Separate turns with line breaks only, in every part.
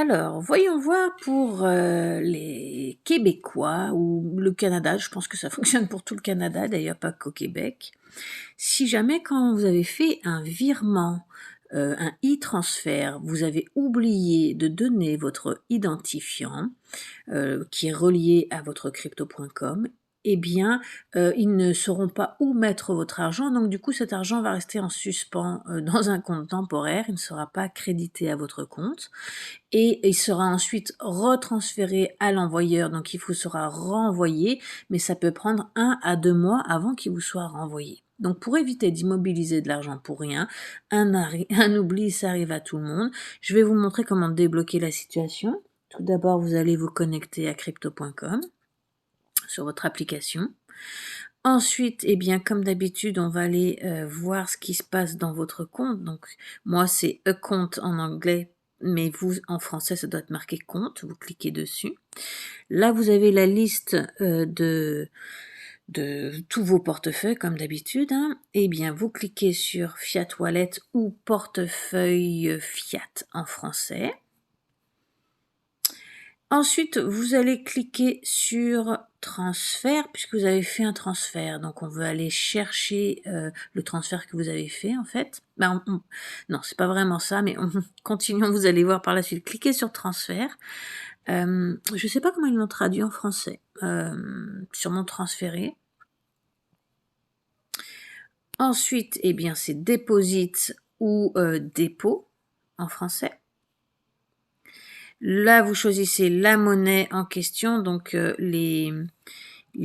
Alors, voyons voir pour, les Québécois ou le Canada, je pense que ça fonctionne pour tout le Canada d'ailleurs, pas qu'au Québec. Si jamais quand vous avez fait un virement, un e-transfert, vous avez oublié de donner votre identifiant, qui est relié à votre crypto.com, eh bien, ils ne sauront pas où mettre votre argent, donc du coup cet argent va rester en suspens, dans un compte temporaire, il ne sera pas crédité à votre compte et il sera ensuite retransféré à l'envoyeur, donc il vous sera renvoyé, mais ça peut prendre 1 à 2 mois avant qu'il vous soit renvoyé. Donc pour éviter d'immobiliser de l'argent pour rien, un oubli, ça arrive à tout le monde. Je vais vous montrer comment débloquer la situation. Tout d'abord, vous allez vous connecter à crypto.com sur votre application. Ensuite, eh bien, comme d'habitude, on va aller voir ce qui se passe dans votre compte. Donc, moi, c'est account en anglais, mais vous, en français, ça doit être marqué compte. Vous cliquez dessus. Là, vous avez la liste de tous vos portefeuilles, comme d'habitude. Hein. Eh bien, vous cliquez sur Fiat Wallet ou portefeuille Fiat en français. Ensuite, vous allez cliquer sur transfert, puisque vous avez fait un transfert. Donc, on veut aller chercher le transfert que vous avez fait, en fait. Non, c'est pas vraiment ça, mais continuons, vous allez voir par la suite. Cliquez sur transfert. Je sais pas comment ils l'ont traduit en français. Sûrement transférer. Ensuite, eh bien, c'est deposit ou dépôt en français. Là, vous choisissez la monnaie en question, donc les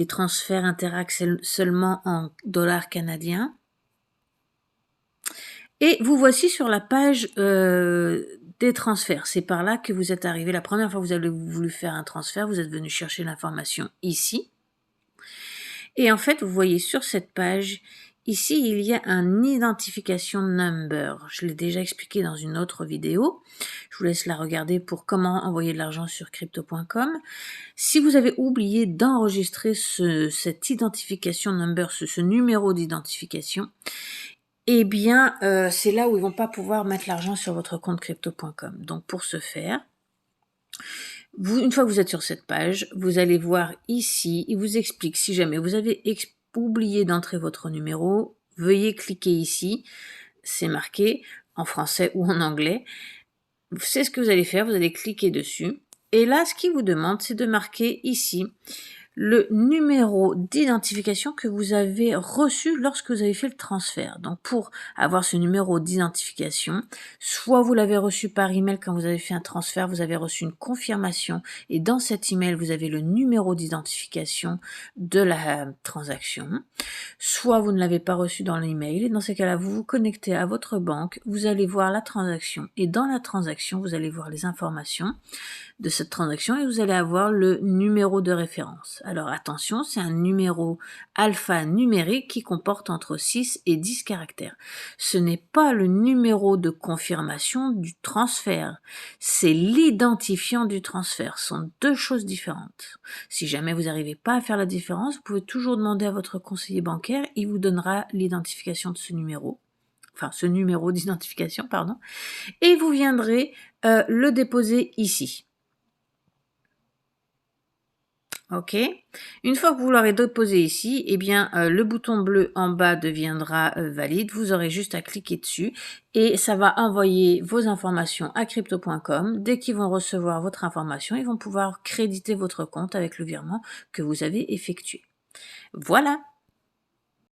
transferts interagissent seulement en dollars canadiens. Et vous voici sur la page des transferts. C'est par là que vous êtes arrivé. La première fois que vous avez voulu faire un transfert, vous êtes venu chercher l'information ici. Et en fait, vous voyez sur cette page, ici, il y a un identification number. Je l'ai déjà expliqué dans une autre vidéo. Je vous laisse la regarder pour comment envoyer de l'argent sur crypto.com. Si vous avez oublié d'enregistrer cette identification number, ce numéro d'identification, eh bien, c'est là où ils vont pas pouvoir mettre l'argent sur votre compte crypto.com. Donc, pour ce faire, une fois que vous êtes sur cette page, vous allez voir ici, il vous explique si jamais vous avez oublié d'entrer votre numéro, veuillez cliquer ici, c'est marqué en français ou en anglais. C'est ce que vous allez faire, vous allez cliquer dessus. Et là, ce qu'il vous demande, c'est de marquer ici le numéro d'identification que vous avez reçu lorsque vous avez fait le transfert. Donc pour avoir ce numéro d'identification, soit vous l'avez reçu par email quand vous avez fait un transfert, vous avez reçu une confirmation et dans cet email vous avez le numéro d'identification de la transaction, soit vous ne l'avez pas reçu dans l'email et dans ces cas-là vous vous connectez à votre banque, vous allez voir la transaction et dans la transaction vous allez voir les informations de cette transaction et vous allez avoir le numéro de référence. Alors attention, c'est un numéro alphanumérique qui comporte entre 6 et 10 caractères. Ce n'est pas le numéro de confirmation du transfert, c'est l'identifiant du transfert. Ce sont deux choses différentes. Si jamais vous n'arrivez pas à faire la différence, vous pouvez toujours demander à votre conseiller bancaire, il vous donnera l'identification de ce numéro. Enfin, ce numéro d'identification, pardon. Et vous viendrez le déposer ici. Ok. Une fois que vous l'aurez déposé ici, eh bien, le bouton bleu en bas deviendra valide. Vous aurez juste à cliquer dessus et ça va envoyer vos informations à crypto.com. Dès qu'ils vont recevoir votre information, ils vont pouvoir créditer votre compte avec le virement que vous avez effectué. Voilà.